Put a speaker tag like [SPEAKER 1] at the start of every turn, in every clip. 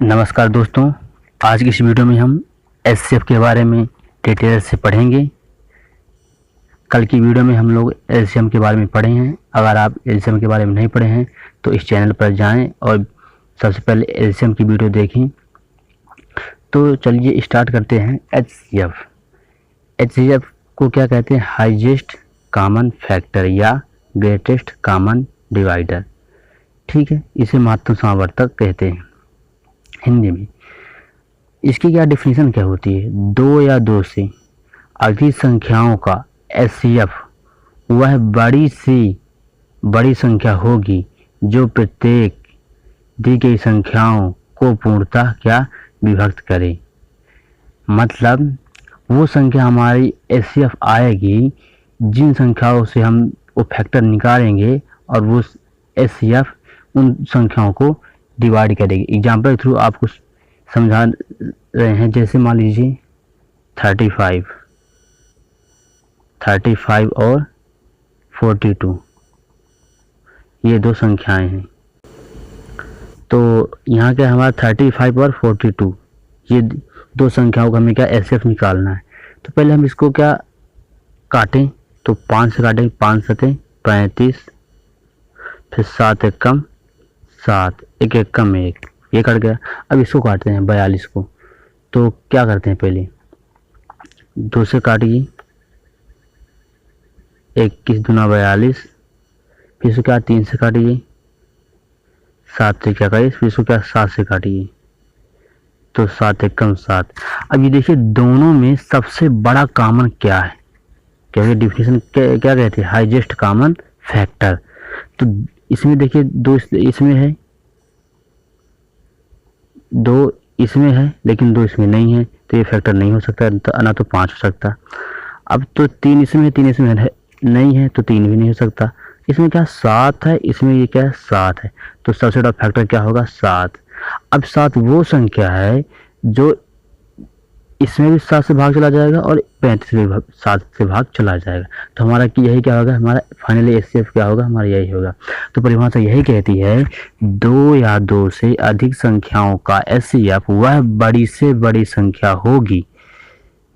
[SPEAKER 1] नमस्कार दोस्तों, आज की इस वीडियो में हम एचसीएफ के बारे में डिटेल से पढ़ेंगे। कल की वीडियो में हम लोग एलसीएम के बारे में पढ़े हैं। अगर आप एलसीएम के बारे में नहीं पढ़े हैं तो इस चैनल पर जाएं और सबसे पहले एलसीएम की वीडियो देखें। तो चलिए स्टार्ट करते हैं। एचसीएफ को क्या कहते हैं? हाईएस्ट कॉमन फैक्टर या ग्रेटेस्ट कॉमन डिवाइडर। ठीक है, इसे महत्तम समावर्तक कहते हैं हिंदी में। इसकी क्या डेफिनेशन क्या होती है? दो या दो से अधिक संख्याओं का एचसीएफ वह बड़ी से बड़ी संख्या होगी जो प्रत्येक दी गई संख्याओं को पूर्णतः क्या विभक्त करे। मतलब वो संख्या हमारी एचसीएफ आएगी जिन संख्याओं से हम वो फैक्टर निकालेंगे और वो एचसीएफ उन संख्याओं को डिवाइड करेगी। एग्जाम्पल थ्रू आपको समझा रहे हैं। जैसे मान लीजिए 35 और 42 ये दो संख्याएं हैं। तो यहाँ क्या हमारा 35 और 42 ये दो संख्याओं का हमें क्या एचसीएफ निकालना है। तो पहले हम इसको क्या काटें, तो 5 से काटें। 5 सते 35, फिर 7 एक कम 7, एक एक कम 1, ये कट गया। अब इसको काटते हैं 42 को। तो क्या करते हैं? पहले 2 से काटिए, 21 दूना 42, फिर इसको क्या 3 से काटिए, 7 से क्या करिए, फिर इसको क्या 7 से काटिए, तो 7 एक कम 7। अब ये देखिए दोनों में सबसे बड़ा कॉमन क्या है? क्या डिफिनेशन क्या कहते हैं? Highest common factor. तो इसमें देखिए दो इसमें है, 2 इसमें है लेकिन 2 इसमें नहीं है, तो ये फैक्टर नहीं हो सकता, ना तो 5 हो सकता। अब तो 3 इसमें है, 3 इसमें नहीं है, तो 3 भी नहीं हो सकता। इसमें क्या 7 है, इसमें ये क्या है 7 है, तो सबसे बड़ा फैक्टर क्या होगा? 7। अब 7 वो संख्या है जो इसमें भी 7 से भाग चला जाएगा और 35 में भी 7 से भाग चला जाएगा। तो हमारा कि यही क्या होगा? हमारा फाइनली एचसीएफ क्या होगा? हमारा यही होगा। तो परिभाषा यही कहती है, दो या दो से अधिक संख्याओं का एचसीएफ वह बड़ी से बड़ी संख्या होगी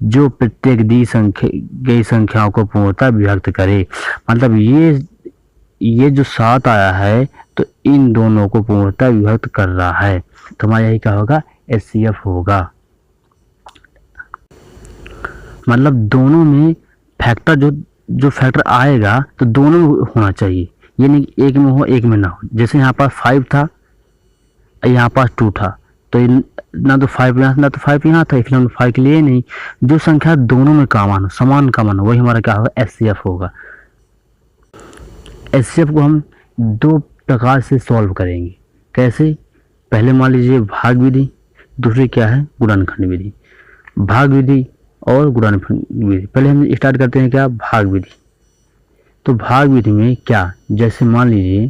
[SPEAKER 1] जो प्रत्येक दी गई संख्याओं को पूर्णतः विभक्त करे। मतलब ये जो 7 आया है तो इन दोनों को पूर्णतः विभक्त कर रहा है। तो हमारा यही क्या होगा? एचसीएफ होगा। मतलब दोनों में फैक्टर जो फैक्टर आएगा तो दोनों में होना चाहिए, ये नहीं एक में हो एक में ना हो। जैसे यहाँ पास 5 था, यहाँ पास 2 था, तो ना तो 5 यहाँ ना तो 5 यहाँ था, इसलिए हम 5 के लिए नहीं। जो संख्या दोनों में कॉमन हो, समान कॉमन हो, वही हमारा क्या होगा? एचसीएफ होगा। एचसीएफ को हम 2 प्रकार से सॉल्व करेंगे। कैसे? पहले मान लीजिए भाग विधि, दूसरी क्या है? गुणनखंड विधि। भाग विधि और गुणनखंड विधि। पहले हम स्टार्ट करते हैं क्या? भाग विधि। तो भाग विधि में क्या, जैसे मान लीजिए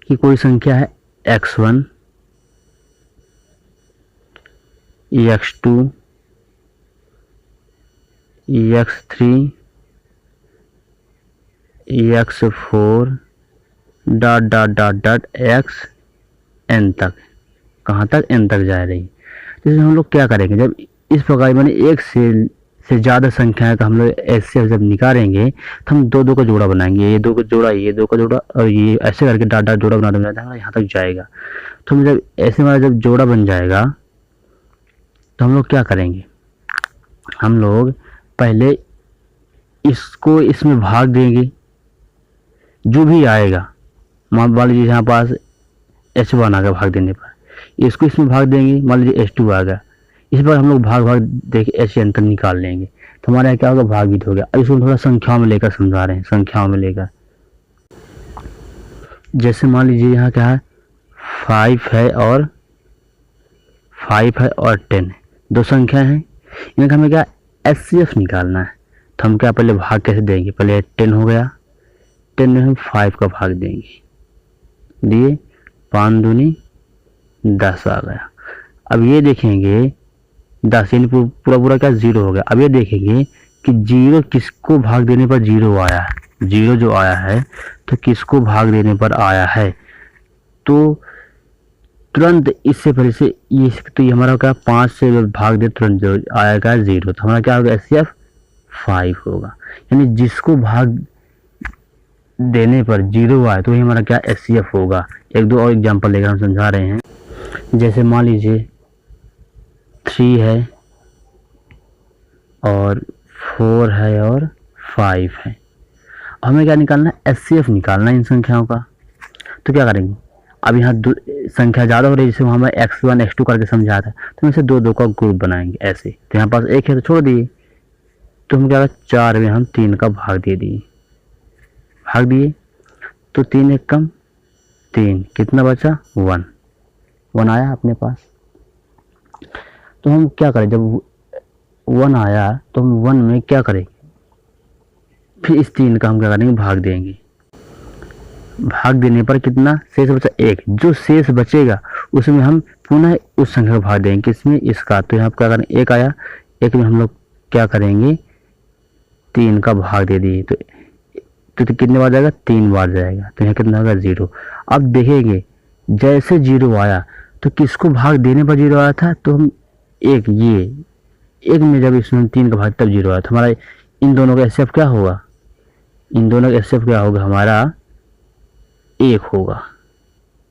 [SPEAKER 1] कि कोई संख्या है x1, x2, x3, x4 dot dot dot dot xn तक। कहाँ तक? n तक जा रही। तो हम लोग क्या करेंगे? जब इस प्रकार मैंने एक से ज़्यादा संख्या का हम लोग एचसीएफ जब निकालेंगे तो हम 2 का जोड़ा बनाएंगे। ये 2 का जोड़ा, ये 2 का जोड़ा, और ये ऐसे करके डॉट डॉट जोड़ा बना देना है, यहाँ तक जाएगा। तो जब ऐसे हमारा जब जोड़ा बन जाएगा तो हम लोग क्या करेंगे? हम लोग पहले इसको इसमें भाग देंगे, जो भी आएगा। मान लीजिए यहाँ पास h1 आ गया, भाग देने पर इसको इसमें भाग देंगे। मान लीजिए h2 आ गया, इस पर हम लोग भाग देके एचएन तक निकाल लेंगे। तो हमारे यहाँ क्या होगा? भाग विधि हो गया। अब इसको थोड़ा संख्याओं में लेकर समझा रहे हैं, संख्याओं में लेकर। जैसे मान लीजिए यहाँ क्या है? 5 है और 10 है, 2 संख्या है, इनका हमें क्या एचसीएफ निकालना है। तो हम क्या पहले भाग कैसे देंगे? पहले 10 हो गया, 10 में हम 5 का भाग देंगे, दिए 5 दूनी 10 आ गया। अब ये देखेंगे 10 यानी पूरा क्या 0 हो गया। अब ये देखेंगे कि 0 किसको भाग देने पर 0 आया है। 0 जो आया है तो किसको भाग देने पर आया है? तो तुरंत इससे पहले से ये, तो ये हमारा क्या 5 से जब भाग दे तुरंत जो आएगा 0, तो हमारा क्या होगा HCF 5 होगा। यानी जिसको भाग देने पर 0 आए तो ये हमारा क्या HCF होगा। एक दो और एग्जांपल लेकर हम समझा रहे हैं। जैसे मान लीजिए 3 है और 4 है और 5 है, हमें क्या निकालना है HCF निकालना है इन संख्याओं का। तो क्या करेंगे, अब यहाँ संख्या ज़्यादा हो रही है, जिसे हमें x1 x2 करके समझा था, तो हम इसे 2 का ग्रुप बनाएंगे ऐसे। तो यहाँ पास 1 है तो छोड़ दिए, तो हम क्या 4 में हम 3 का भाग दे दिए, भाग दिए तो 3 एक कम 3, कितना बचा 1 आया अपने पास। तो हम क्या करें, जब 1 आया तो हम 1 में क्या करेंगे, फिर इस 3 का हम क्या करेंगे भाग देंगे। भाग देने पर कितना शेष बचा 1, जो शेष बचेगा उसमें हम पुनः उस संख्या को भाग देंगे, किसमें इसका। तो यहाँ क्या करें 1 आया, 1 में हम लोग क्या करेंगे 3 का भाग दे दिए, तो कितने बार जाएगा 3 बार जाएगा, तो यहाँ कितना होगा 0। अब देखेंगे जैसे 0 आया तो किसको भाग देने पर 0 आया था, तो हम एक में जब इसमें 3 का भाग तब 0 आया, तो हमारा इन दोनों का HCF क्या होगा, इन दोनों का HCF क्या होगा हमारा 1 होगा,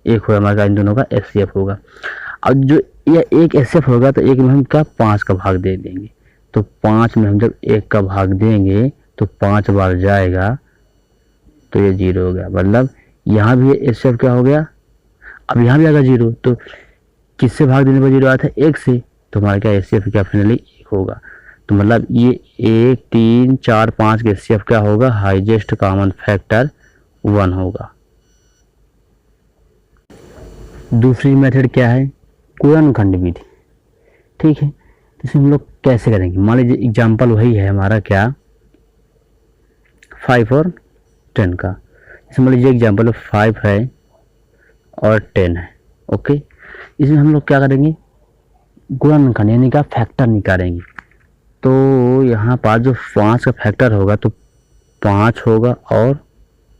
[SPEAKER 1] 1 होगा हमारा इन दोनों का HCF होगा। अब जो यह 1 HCF होगा तो 1 में हम क्या 5 का भाग दे देंगे, तो 5 में हम जब 1 का भाग देंगे तो 5 बार जाएगा, तो ये 0 हो गया। मतलब यहाँ भी HCF क्या हो गया, अब यहाँ भी आएगा 0, तो किससे भाग देने पर 0 आया था 1 से, तो हमारा क्या HCF क्या फाइनली 1 होगा। तो मतलब ये 1 3 4 5 के HCF क्या होगा, हाईएस्ट कॉमन फैक्टर 1 होगा। दूसरी मेथड क्या है, गुणनखंड विधि। ठीक है, तो इसे हम लोग कैसे करेंगे, मान लीजिए एग्जाम्पल वही है हमारा क्या 5 और 10 का। जैसे मान लीजिए एग्जाम्पल 5 है और 10 है, ओके। इसमें हम लोग क्या करेंगे गुणनखंड यानी क्या फैक्टर निकालेंगे। तो यहाँ पास जो 5 का फैक्टर होगा तो 5 होगा और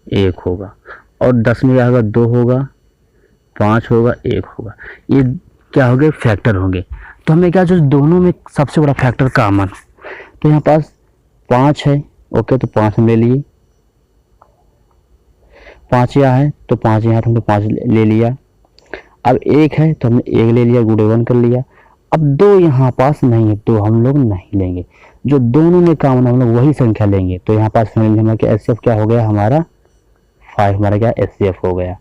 [SPEAKER 1] 1 होगा, और 10 में क्या होगा 2 होगा, 5 होगा 1 होगा, ये क्या हो गए फैक्टर होंगे। तो हमें क्या जो दोनों में सबसे बड़ा फैक्टर कॉमन, तो यहाँ पास 5 है, ओके, तो 5 हम ले लिए, 5 यहाँ है तो 5 यहाँ हमने 5 ले लिया। अब 1 है तो हमने 1 ले लिया, गुणे 1 कर लिया। अब 2 यहाँ पास नहीं है तो हम लोग नहीं लेंगे, जो दोनों में कॉमन हम लोग वही संख्या लेंगे। तो यहाँ पास हमारा क्या HCF क्या हो गया हमारा 5, हमारा क्या HCF हो गया।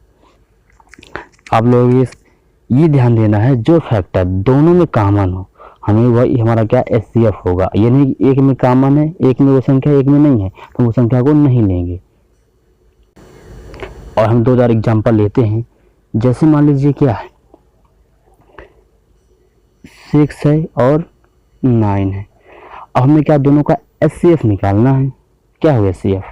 [SPEAKER 1] आप लोग ये ध्यान देना है जो फैक्टर दोनों में कॉमन हो हमें वही हमारा क्या HCF होगा। ये नहीं कि एक में कॉमन है, एक में वो संख्या एक में नहीं है तो वो संख्या को नहीं लेंगे। और हम 2 एग्जाम्पल लेते हैं। जैसे मान लीजिए क्या है 6 है और 9 है, अब हमें क्या दोनों का HCF निकालना है। क्या होगा HCF,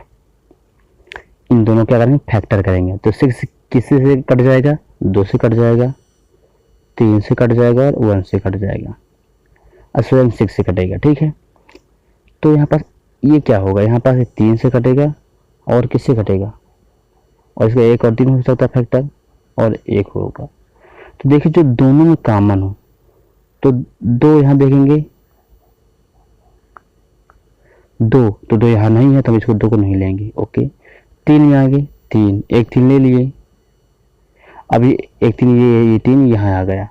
[SPEAKER 1] इन दोनों क्या करेंगे फैक्टर करेंगे। तो 6 किससे से कट जाएगा, 2 से कट जाएगा, 3 से कट जाएगा और 1 से कट जाएगा, और स्वयं 6 से कटेगा। ठीक है, तो यहाँ पास ये क्या होगा, यहाँ पास 3 से कटेगा और किससे कटेगा, और इसका 1 और 3 हो सकता है फैक्टर, और 1 होगा। तो देखिए जो दोनों में कॉमन हो तो 2 यहाँ देखेंगे, 2 तो 2 यहाँ नहीं है तो हम इसको 2 को नहीं लेंगे, ओके। 3 यहाँ आगे, 3 1 3 ले लिए, अब ये 1 3 ये 3 यहाँ आ गया।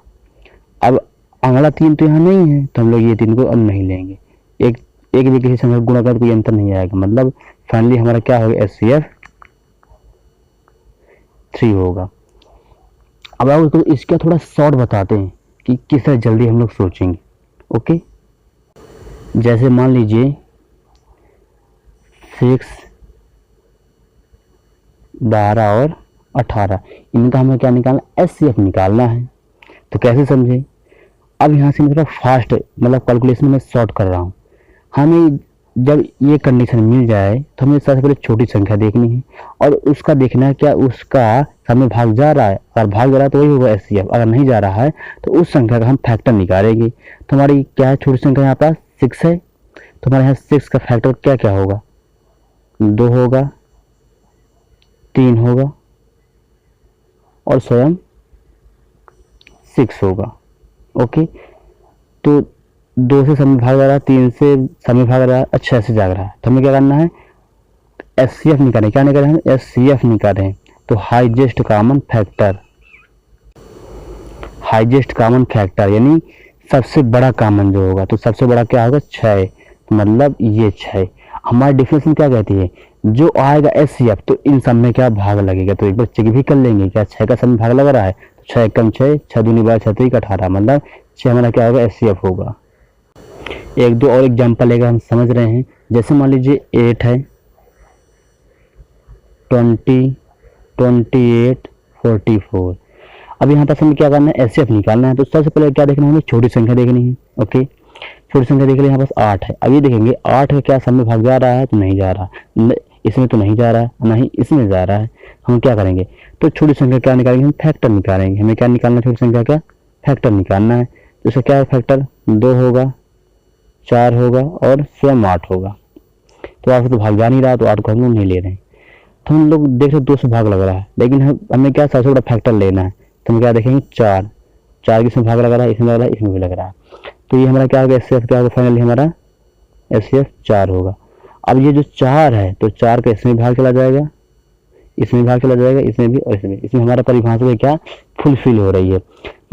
[SPEAKER 1] अब अगला 3 तो यहाँ नहीं है तो हम लोग ये 3 को अब नहीं लेंगे। एक भी किसी संख्या गुणा कर कोई अंतर नहीं आएगा, मतलब फाइनली हमारा क्या होगा HCF 3 होगा। अब आपको इसका थोड़ा शॉर्ट बताते हैं कि किस तरह जल्दी हम लोग सोचेंगे, ओके। जैसे मान लीजिए 6 12 और 18, इनका हमें क्या निकालना HCF निकालना है। तो कैसे समझे, अब यहाँ से मतलब फास्ट मतलब कैलकुलेशन में शॉर्ट कर रहा हूँ। हमें जब ये कंडीशन मिल जाए तो हमें सबसे पहले छोटी संख्या देखनी है और उसका देखना है क्या उसका हमें भाग जा रहा है, अगर भाग जा रहा है तो वही होगा HCF, अगर नहीं जा रहा है तो उस संख्या का हम फैक्टर निकालेंगे। तो हमारी क्या है छोटी संख्या यहाँ पास 6 है, तो हमारे यहाँ 6 का फैक्टर क्या क्या होगा, 2 होगा, 3 होगा और स्वयं 6 होगा। ओके, तो 2 से सब में भाग जा रहा है, 3 से सब में भाग रहा है, 6 से जाग रहा है। तो हमें क्या करना है, HCF निकालें। क्या निकालें हम, HCF निकालें। तो highest common factor, highest common factor यानी सबसे बड़ा कॉमन जो होगा, तो सबसे बड़ा क्या होगा, 6। तो मतलब ये 6 हमारी डिफिनेशन क्या कहती है, जो आएगा HCF तो इन सब में क्या भाग लगेगा। तो एक बार चेक भी कर लेंगे, क्या 6 का सब में भाग लग रहा है, तो 6 कम 6, 6 दूनी 12, 6 3 18, मतलब 6 हमारा क्या होगा, HCF होगा। एक दो और एग्जाम्पल लेकर हम समझ रहे हैं। जैसे मान लीजिए 8 है, 20, 28, 44। अब यहाँ पर हमें क्या करना है, HCF निकालना है। तो सबसे पहले क्या देखना है, हमें छोटी संख्या देखनी है। ओके, छोटी संख्या देख लिए, यहाँ पास 8 है। अब ये देखेंगे 8 का क्या सब में भाग जा रहा है, तो नहीं जा रहा, इसमें तो नहीं जा रहा है, नहीं इसमें जा रहा है। हम क्या करेंगे, तो छोटी संख्या क्या निकालेंगे, हम फैक्टर निकालेंगे। हमें क्या निकालना है, छोटी संख्या का फैक्टर निकालना है। तो इसका क्या है फैक्टर, 2 होगा, 4 होगा और स्वयं 8 होगा। तो 8 से तो भाग जा नहीं रहा, तो 8 को हम लोग नहीं ले रहे हैं। तो हम लोग देख रहे 2 से भाग लग रहा है, लेकिन हमें क्या सबसे बड़ा फैक्टर लेना है। तो हम क्या देखेंगे, 4 किसमें भाग लग रहा है, इसमें लग रहा है, इसमें भी लग रहा है। तो ये हमारा क्या होगा, HCF क्या होगा, फाइनली हमारा HCF 4 होगा। अब ये जो 4 है, तो 4 का इसमें भाग चला जाएगा, इसमें भाग चला जाएगा, इसमें भी और इसमें हमारा परिभाषा में क्या फुलफिल हो रही है।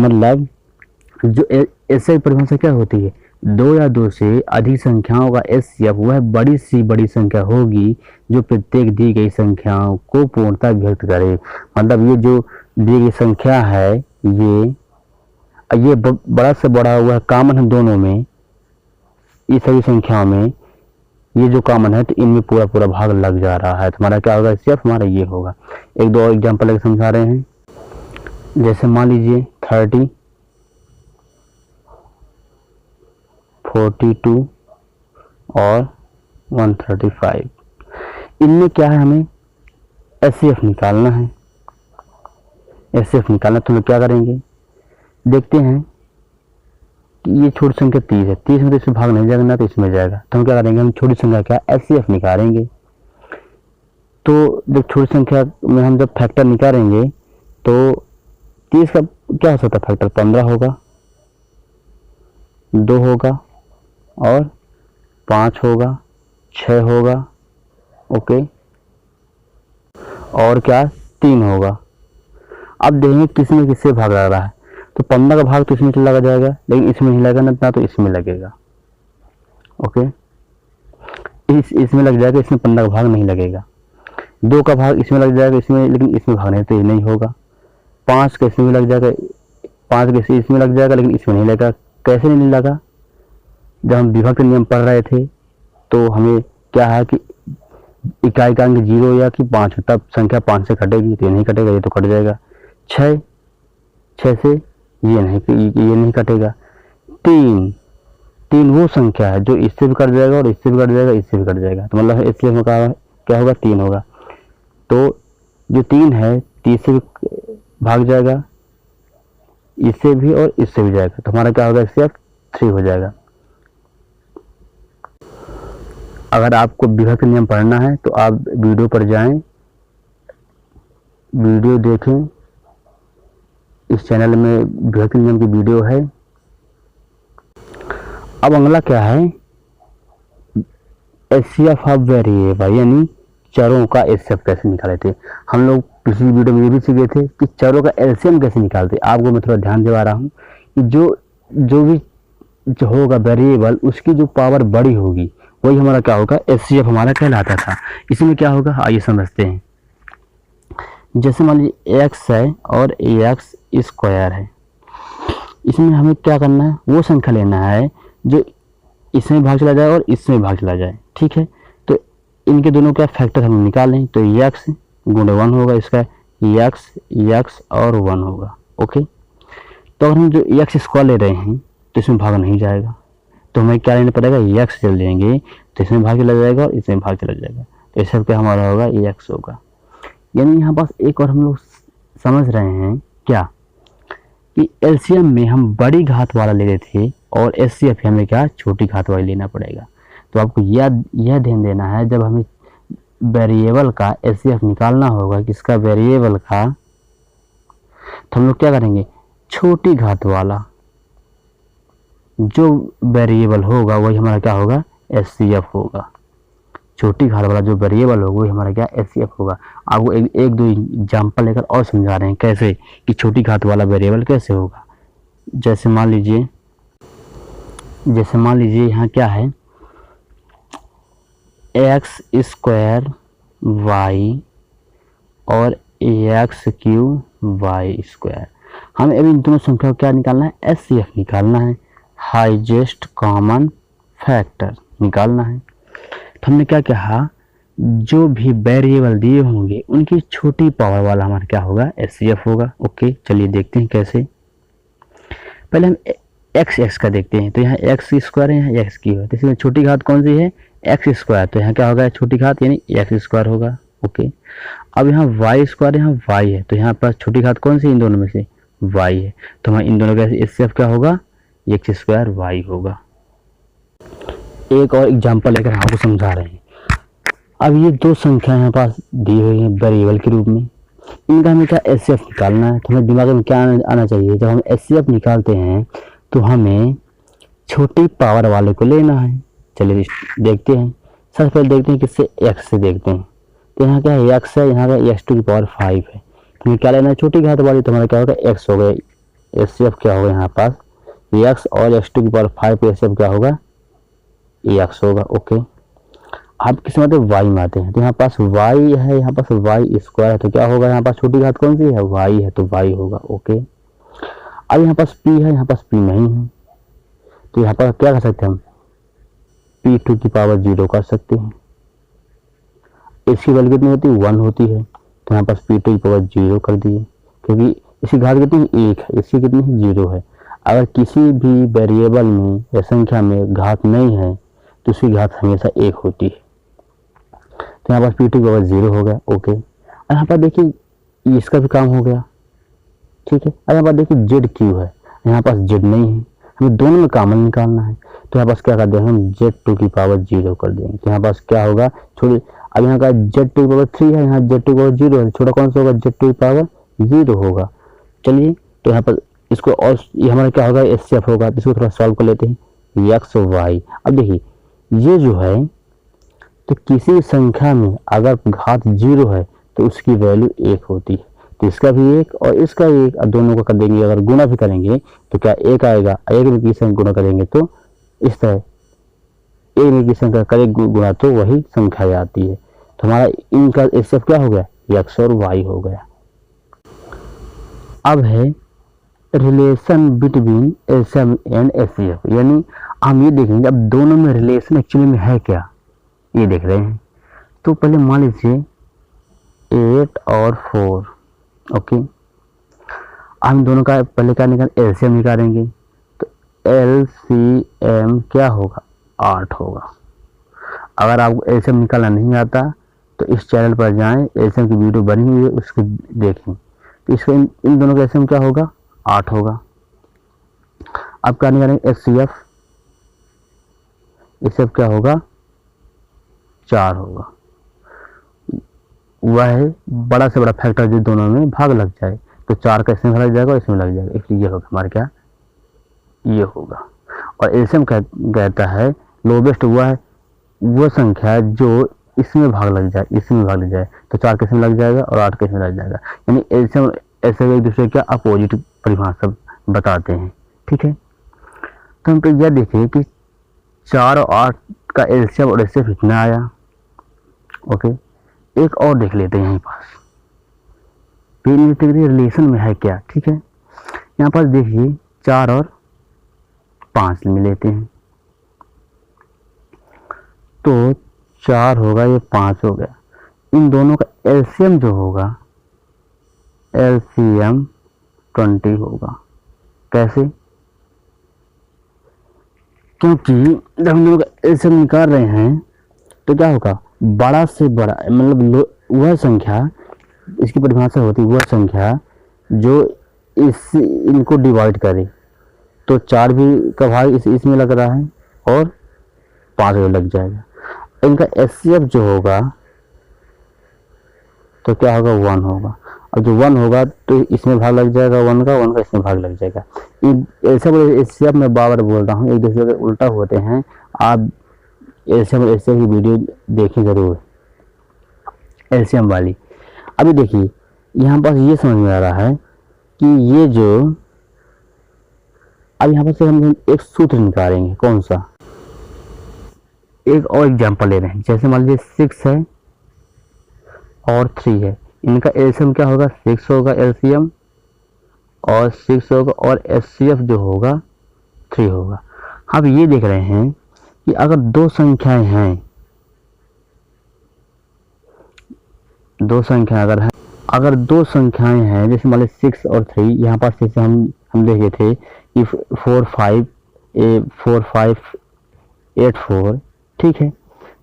[SPEAKER 1] मतलब जो ऐसे परिभाषा क्या होती है, 2 या 2 से अधिक संख्याओं का HCF वह बड़ी सी बड़ी संख्या होगी जो प्रत्येक दी गई संख्याओं को पूर्णता व्यक्त करे। मतलब ये जो दी गई संख्या है, ये बड़ा से बड़ा हुआ कॉमन है दोनों में, इस सभी संख्याओं में ये जो कॉमन है, तो इनमें पूरा पूरा भाग लग जा रहा है। तो हमारा क्या होगा, HCF हमारा ये होगा। एक दो और एग्जाम्पल लेकर समझा रहे हैं। जैसे मान लीजिए 30, 42 और 135, इनमें क्या है, हमें HCF निकालना है। HCF निकालना तो हम क्या करेंगे, देखते हैं कि ये छोटी संख्या 30 है, 30 में तो इसमें भाग नहीं जाएगा ना, तो इसमें जाएगा। तो हम क्या करेंगे, हम छोटी संख्या क्या HCF निकालेंगे। तो जब छोटी संख्या में हम जब फैक्टर निकालेंगे, तो 30 का क्या हो सकता है फैक्टर, 15 होगा, 2 होगा और 5 होगा, 6 होगा, ओके, और क्या 3 होगा। अब देखेंगे किसमें किससे भाग लग रहा है। तो 15 का भाग तो इसमें लगा जाएगा, लेकिन इसमें नहीं लगेगा ना, तो इसमें लगेगा। ओके, इसमें लग जाएगा, इसमें 15 का भाग नहीं लगेगा। 2 का भाग इसमें लग जाएगा, इसमें, लेकिन इसमें भाग नहीं, तो ये नहीं होगा। 5 का इसमें भी लग जाएगा, 5 का इसमें लग जाएगा, लेकिन इसमें नहीं लगेगा। कैसे नहीं लगा, जब हम विभक्त नियम पढ़ रहे थे तो हमें क्या है कि इकाई का अंक 0 या कि 5, तब संख्या 5 से कटेगी, तो ये नहीं कटेगा, ये तो कट जाएगा। 6 से ये नहीं कटेगा। 3 वो संख्या है जो इससे भी कट जाएगा और इससे भी कट जाएगा, इससे भी कट जाएगा। तो मतलब इसलिए में क्या होगा, 3 होगा। तो जो 3 है, 30 से भी भाग जाएगा, इससे भी और इससे भी जाएगा। तो हमारा क्या होगा, HCF 3 हो जाएगा। अगर आपको विभक्त नियम पढ़ना है तो आप वीडियो पर जाएं, वीडियो देखें। इस चैनल में विभक्त नियम की वीडियो है। अब अगला क्या है, HCF ऑफ वेरिएबल, यानी चरों का HCF कैसे निकाले थे। हम लोग पिछली वीडियो में ये भी सीखे थे कि चरों का LCM कैसे निकालते। आपको मैं थोड़ा ध्यान दिला रहा हूँ कि जो भी होगा वेरिएबल, उसकी जो पावर बड़ी होगी वही हमारा क्या होगा, HCF हमारा कहलाता था। इसमें क्या होगा, आइए समझते हैं। जैसे मान लीजिए x है और ax स्क्वायर है। इसमें हमें क्या करना है, वो संख्या लेना है जो इसमें भाग चला जाए और इसमें भाग चला जाए। ठीक है, तो इनके दोनों का फैक्टर हम निकाल लें। तो x गुणे 1 होगा, इसका x और 1 होगा। ओके, तो अगर हम जो x स्क्वायर ले रहे हैं तो इसमें भाग नहीं जाएगा, तो हमें क्या लेना पड़ेगा, x जब लेंगे तो इसमें भाग चला जाएगा और इसमें भाग चला जाएगा। तो ये सब क्या हमारा होगा, x होगा। यानी यहाँ पास एक और हम लोग समझ रहे हैं क्या, कि LCM में हम बड़ी घात वाला ले रहे थे और HCF हमें क्या, छोटी घात वाला लेना पड़ेगा। तो आपको यह ध्यान देना है, जब हमें वेरिएबल का HCF निकालना होगा, किसका, वेरिएबल का, तो हम लोग क्या करेंगे, छोटी घात वाला जो वेरिएबल होगा वही हमारा क्या होगा, एचसीएफ होगा। छोटी घात वाला जो वेरिएबल होगा वही हमारा क्या, एचसीएफ होगा। आपको एक दो एग्जाम्पल लेकर और समझा रहे हैं कैसे कि छोटी घात वाला वेरिएबल कैसे होगा। जैसे मान लीजिए यहाँ क्या है, एक्स स्क्वायर वाई और एक्स क्यू वाई स्क्वायर। हमें अभी इन दोनों संख्या को क्या निकालना है, एचसीएफ निकालना है, हाईएस्ट कॉमन फैक्टर निकालना है। तो हमने क्या कहा, जो भी वेरिएबल दिए होंगे उनकी छोटी पावर वाला हमारा क्या होगा, एचसीएफ होगा। ओके, चलिए देखते हैं कैसे। पहले हम एक्स का देखते हैं। तो यहाँ एक्स स्क्वायर है, यहाँ एक्स क्यू है, तो इसमें छोटी घात कौन सी है, एक्स स्क्वायर। तो यहाँ क्या होगा, छोटी घात यानी एक्स स्क्वायर होगा। ओके, अब यहाँ वाई स्क्वायर, यहाँ वाई है, तो यहाँ पर छोटी घात कौन सी इन दोनों में से, वाई है। तो हमारे इन दोनों का एचसीएफ क्या होगा, एक्स स्क्वायर वाई होगा। एक और एग्जांपल लेकर आपको समझा रहे हैं। अब ये दो संख्या यहाँ पास दी हुई है वेरिएबल के रूप में, इनका हमें क्या एचसीएफ निकालना है। तो हमें दिमाग में क्या आना चाहिए, जब हम एचसीएफ निकालते हैं तो हमें छोटी पावर वाले को लेना है। चलिए देखते हैं। सबसे पहले देखते हैं किससे, एक्स से देखते हैं। तो यहाँ क्या है, एक्स है, यहाँ का एक्स टू की पावर 5 है। तो हमें क्या लेना है, छोटी घात वाली। तो हमारा क्या होगा, एक्स हो गया। एचसीएफ क्या होगा यहाँ पास, एक्स और एक्स टू की पावर 5 पे एचसीएफ क्या होगा, एक्स होगा। ओके, आप किस में आते हैं, वाई में आते हैं। तो यहाँ पास वाई है, यहाँ पास वाई स्क्वायर है, तो क्या होगा, यहाँ पास छोटी घात कौन सी है, वाई है, तो वाई होगा। ओके, अब यहाँ पास पी है, यहाँ पास पी नहीं है, तो यहाँ पर क्या कर सकते हैं हम, पी टू की पावर 0 कर सकते हैं। इसकी वैल्यू कितनी होती है, 1 होती है। तो यहाँ पास पी टू की पावर 0 कर दिए, क्योंकि इसकी घात कितनी है, 1 है, इसकी कितनी है, 0 है। अगर किसी भी वेरिएबल में या संख्या में घात नहीं है तो उसकी घात हमेशा 1 होती है। तो यहाँ पास पी टू की पावर 0 हो गया। ओके, यहाँ पर देखिए इसका भी काम हो गया, ठीक है। अब यहाँ पर देखिए जेड क्यू है, यहाँ पास जेड नहीं है, हमें दोनों में कॉमन निकालना है। तो यहाँ पास क्या कर देंगे हम, जेड टू की पावर 0 कर देंगे। तो यहाँ पास क्या होगा, छोटे, अब यहाँ का जेड टू की पावर 3 है, यहाँ जेड टू की पावर 0 है, छोटा कौन सा होगा, जेड टू की पावर 0 होगा। चलिए, तो यहाँ पर इसको और ये हमारा क्या होगा, एचसीएफ होगा। तो इसको थोड़ा सॉल्व कर लेते हैं, एक्स वाई। अब देखिए ये जो है, तो किसी संख्या में अगर घात 0 है तो उसकी वैल्यू 1 होती है। तो इसका भी 1 और इसका 1, और दोनों को कर देंगे, अगर गुणा भी करेंगे तो क्या 1 आएगा, एक में की संख्या गुणा करेंगे तो इस तरह एक में की संख्या करे गुणा तो वही संख्या आती है। तो हमारा इनका एचसीएफ क्या हो गया, एक्स और वाई हो गया। अब है relation between HCF and HCF, यानी हम ये देखेंगे अब दोनों में रिलेशन एक्चुअली में है क्या, ये देख रहे हैं। तो पहले मान लीजिए 8 और 4। ओके, हम दोनों का पहले क्या निकाल, एलसीएम निकालेंगे। तो एलसीएम क्या होगा, 8 होगा। अगर आपको एलसीएम निकालना नहीं आता तो इस चैनल पर जाएं, एलसीएम की वीडियो बनी हुई है उसको देखें। तो इसका इन दोनों का एलसीएम क्या होगा, 8 होगा। अब क्या निकालेंगे, एचसीएफ, एचसीएफ क्या होगा, 4 होगा। वह है बड़ा से बड़ा फैक्टर जो दोनों में भाग लग जाए। तो 4 का इसमें लग जाएगा, इसमें लग जाएगा, इसलिए ये होगा हमारा क्या, ये होगा। और एलसीएम कहता है लोवेस्ट वह संख्या जो इसमें भाग लग जाए, इसमें भाग लग जाए। तो 4 किसमें लग जाएगा और 8 किसमें लग जाएगा, यानी एलसीएम ऐसे एक दूसरे क्या अपोजिट परिभाषा बताते हैं, ठीक है। तो हम तो यह देखें कि 4 और 8 का एलसीएम और एचसीएफ इतना आया। ओके, एक और देख लेते हैं, यहीं पास रिलेशन में है क्या, ठीक है। यहाँ पास देखिए 4 और 5 में लेते हैं, तो 4 होगा, ये 5 हो गया। इन दोनों का एलसीएम जो होगा, एलसीएम 20 होगा। कैसे, क्योंकि जब हम लोग एलसीएम निकाल रहे हैं तो क्या होगा, बड़ा से बड़ा, मतलब वह संख्या, इसकी परिभाषा होती है वह संख्या जो इनको डिवाइड करे। तो 4 भी का भाग इसमें लग रहा है और 5 में लग जाएगा। इनका एचसीएफ जो होगा तो क्या होगा, 1 होगा। अब जो 1 होगा तो इसमें भाग लग जाएगा 1 का इसमें भाग लग जाएगा। ऐसे मैं बार बार बोल रहा हूँ, एक दूसरे के उल्टा होते हैं। आप ऐसे ही वीडियो देखें जरूर एलसीएम वाली। अभी देखिए यहाँ पास ये समझ में आ रहा है कि ये जो अब यहाँ पर से हम एक सूत्र निकालेंगे। कौन सा? एक और एग्जांपल ले रहे हैं, जैसे मान लीजिए 6 है और 3 है, इनका एलसीएम क्या होगा? 6 होगा एलसीएम और 6 होगा और एचसीएफ जो होगा 3 होगा। अब ये देख रहे हैं कि अगर दो संख्याएं हैं, अगर दो संख्याएं हैं जैसे मान लीजिए 6 और 3, यहाँ पास जैसे हम देखे थे कि 4 5 8 4, ठीक है।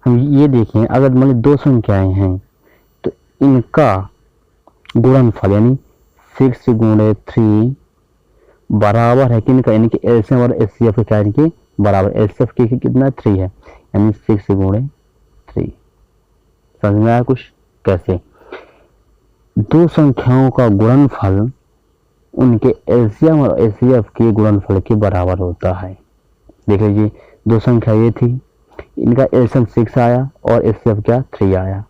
[SPEAKER 1] हम ये देखें अगर मान लीजिए दो संख्याएं हैं तो इनका गुणनफल यानी 6 गुणे 3 बराबर है किनका? यानी कि एलसीएम और एचसीएफ के क्या इनके बराबर। एचसीएफ की कितना? 3 है, यानी 6 गुणे 3। समझ में आया कुछ? कैसे दो संख्याओं का गुणनफल उनके एलसीएम और एचसीएफ के गुणनफल के बराबर होता है। देख लीजिए दो संख्या ये थी, इनका एलसीएम 6 आया और एचसीएफ क्या? 3 आया।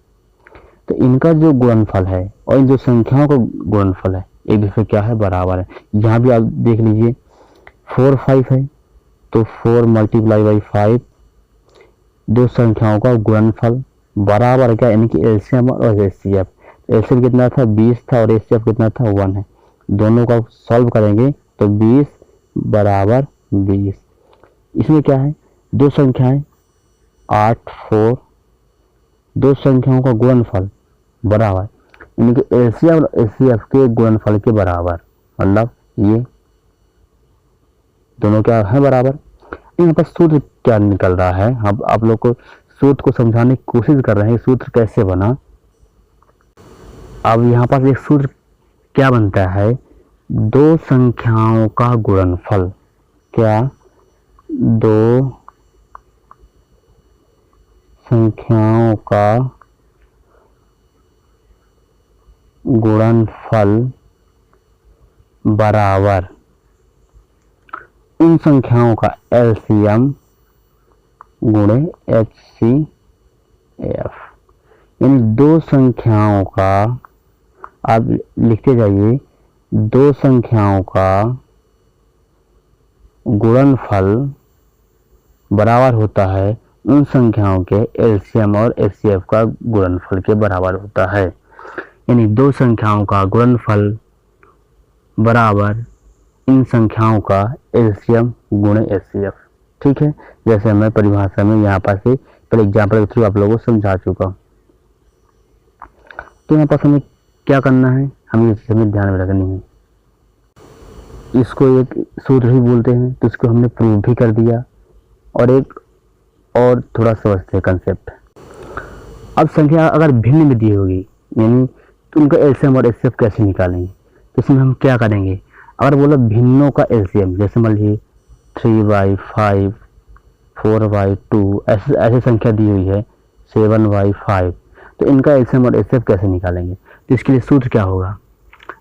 [SPEAKER 1] तो इनका जो गुणनफल है और इन जो संख्याओं का गुणनफल है एक दूसरे क्या है? बराबर है। यहाँ भी आप देख लीजिए 4 5 है तो 4 मल्टीप्लाई बाई 5, दो संख्याओं का गुणनफल बराबर क्या? यानी कि एलसीएम और एचसीएफ। एलसीएम कितना था? 20 था और एचसीएफ कितना था? 1 है। दोनों का सॉल्व करेंगे तो 20 बराबर 20। इसमें क्या है? दो संख्याएं 8 4, दो संख्याओं का गुणनफल बराबर यानी कि एलसीएम और एचसीएफ के गुणनफल के बराबर, मतलब ये दोनों क्या है? बराबर। यहाँ पर सूत्र क्या निकल रहा है? हम आप लोग को सूत्र को समझाने की कोशिश कर रहे हैं, सूत्र कैसे बना। अब यहाँ पास एक सूत्र क्या बनता है? दो संख्याओं का गुणनफल, क्या? दो संख्याओं का गुणनफल बराबर उन संख्याओं का एलसीएम गुणे एचसीएफ। यानी दो संख्याओं का, आप लिखते जाइए, दो संख्याओं का गुणनफल बराबर होता है उन संख्याओं के एलसीएम और एचसीएफ का गुणनफल के बराबर होता है। यानी दो संख्याओं का गुणनफल बराबर इन संख्याओं का एलसीएम गुणे एचसीएफ। ठीक है, जैसे मैं परिभाषा में यहाँ पर से पहले एग्जाम्पल के थ्रू आप लोगों को समझा चुका हूँ। तो यहाँ पर हमें क्या करना है? हमें इस चीज़ में ध्यान में रखनी है। इसको एक सूत्र ही बोलते हैं, तो इसको हमने प्रूव भी कर दिया। और एक और थोड़ा समझते हैं कंसेप्ट। अब संख्या अगर भिन्न में दी होगी, यानी तो उनका एलसीएम और एचसीएफ कैसे निकालेंगे? तो इसमें हम क्या करेंगे? अगर बोला भिन्नों का एलसीएम, जैसे मान लीजिए 3/5, 4/2, ऐसे संख्या दी हुई है 7/5, तो इनका एलसीएम और एचसीएफ कैसे निकालेंगे? तो इसके लिए सूत्र क्या होगा?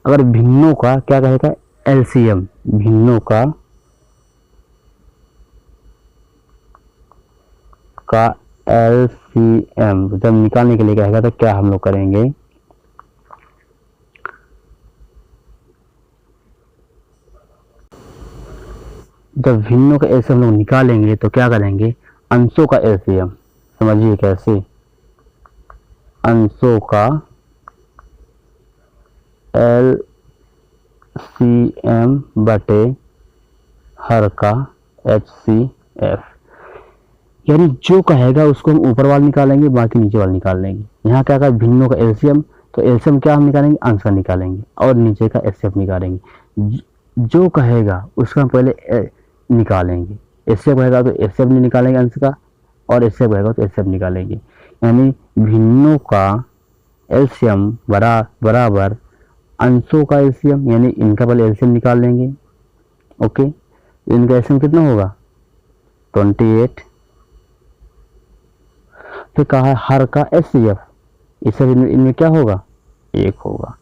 [SPEAKER 1] अगर भिन्नों का क्या कहेगा? एलसीएम, भिन्नों का एलसीएम जब निकालने के लिए कहेगा तो क्या हम लोग करेंगे? जब भिन्नों का एलसीएम लोग निकालेंगे तो क्या करेंगे? अंशों का एलसीएम। समझिए कैसे? अंशों का एलसीएम बटे हर का एचसीएफ। यानी जो कहेगा उसको हम ऊपर वाला निकालेंगे, बाकी नीचे वाला निकाल लेंगे। यहाँ क्या कहा? भिन्नों का एलसीएम, तो एलसीएम क्या हम निकालेंगे? अंश का निकालेंगे और नीचे का एचसीएफ निकालेंगे। जो कहेगा उसका हम पहले निकालेंगे। एचसीएफ कहेगा तो एचसीएफ नहीं निकालेंगे अंश का, और एचसीएफ कहेगा तो एचसीएफ निकालेंगे। यानी भिन्नों का एलसीएम बराबर अंशों का एलसीएम, यानी इनका पहले एलसीएम निकाल लेंगे। ओके, इनका एलसीएम कितना होगा? 28। फिर कहा है हर का एचसीएफ, इससे इनमें क्या होगा? 1 होगा।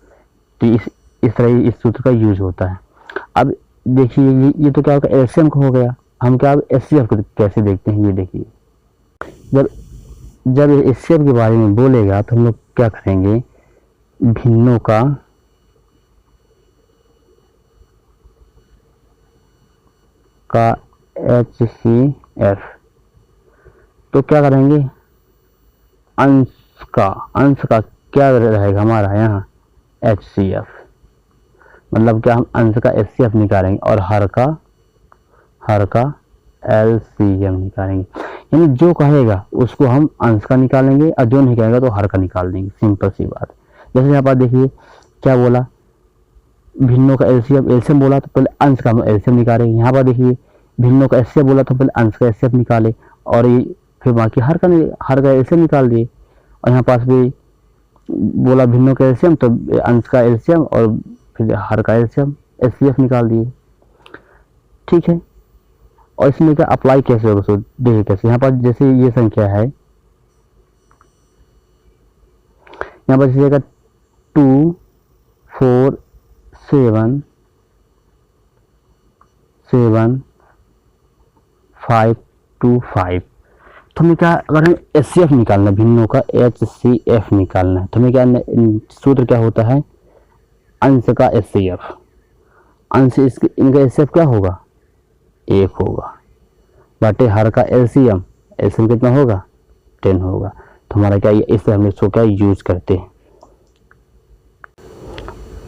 [SPEAKER 1] तो इस तरह इस सूत्र का यूज होता है। अब देखिए ये तो क्या होगा, एलसीएम का हो गया। हम क्या एचसीएफ को कैसे देखते हैं, ये देखिए। जब जब एचसीएफ के बारे में बोलेगा तो हम लोग क्या करेंगे, भिन्नों का HCF, तो क्या करेंगे, अंश का क्या रहेगा हमारा यहाँ HCF, मतलब क्या हम अंश का HCF निकालेंगे और हर का LCM निकालेंगे। यानी जो कहेगा उसको हम अंश का निकालेंगे और जो नहीं कहेगा तो हर का निकाल देंगे, सिंपल सी बात। जैसे यहाँ पर देखिए क्या बोला, भिन्नों का एलसीएम बोला तो पहले अंश का हम एलसीएम निकालेंगे। यहाँ पर देखिए भिन्नों का एचसीएफ बोला तो पहले अंश का एचसीएफ निकाले और ये फिर बाकी हर का एलसीएम निकाल दिए। और यहाँ पास भी बोला भिन्नों का एलसीएम तो अंश का एलसीएम और फिर हर का एलसीएम एचसीएफ निकाल दिए, ठीक है। और इसमें क्या अप्लाई कैसे होगा, सो देखिए कैसे। यहाँ पर जैसे ये संख्या है, यहाँ पर जैसे 2 4 7 7 5 2 5, तो हमें क्या, अगर हमें एचसीएफ निकालना है, भिन्नों का HCF निकालना है, तो हमें क्या सूत्र क्या होता है, अंश का HCF, अंश इनका HCF क्या होगा 1 होगा, बाटे हर का LCM कितना होगा 10 होगा। तो हमारा क्या, इससे हम इसको क्या यूज करते हैं।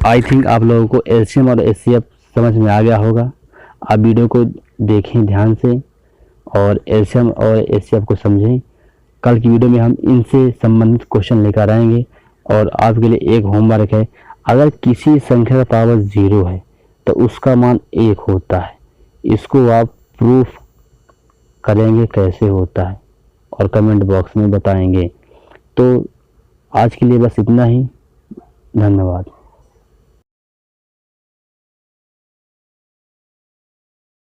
[SPEAKER 1] आई थिंक आप लोगों को LCM और HCF समझ में आ गया होगा। आप वीडियो को देखें ध्यान से और LCM और HCF को समझें। कल की वीडियो में हम इनसे संबंधित क्वेश्चन लेकर आएंगे। और आपके लिए एक होमवर्क है, अगर किसी संख्या का पावर 0 है तो उसका मान 1 होता है। इसको आप प्रूफ करेंगे कैसे होता है और कमेंट बॉक्स में बताएंगे। तो आज के लिए बस इतना ही, धन्यवाद।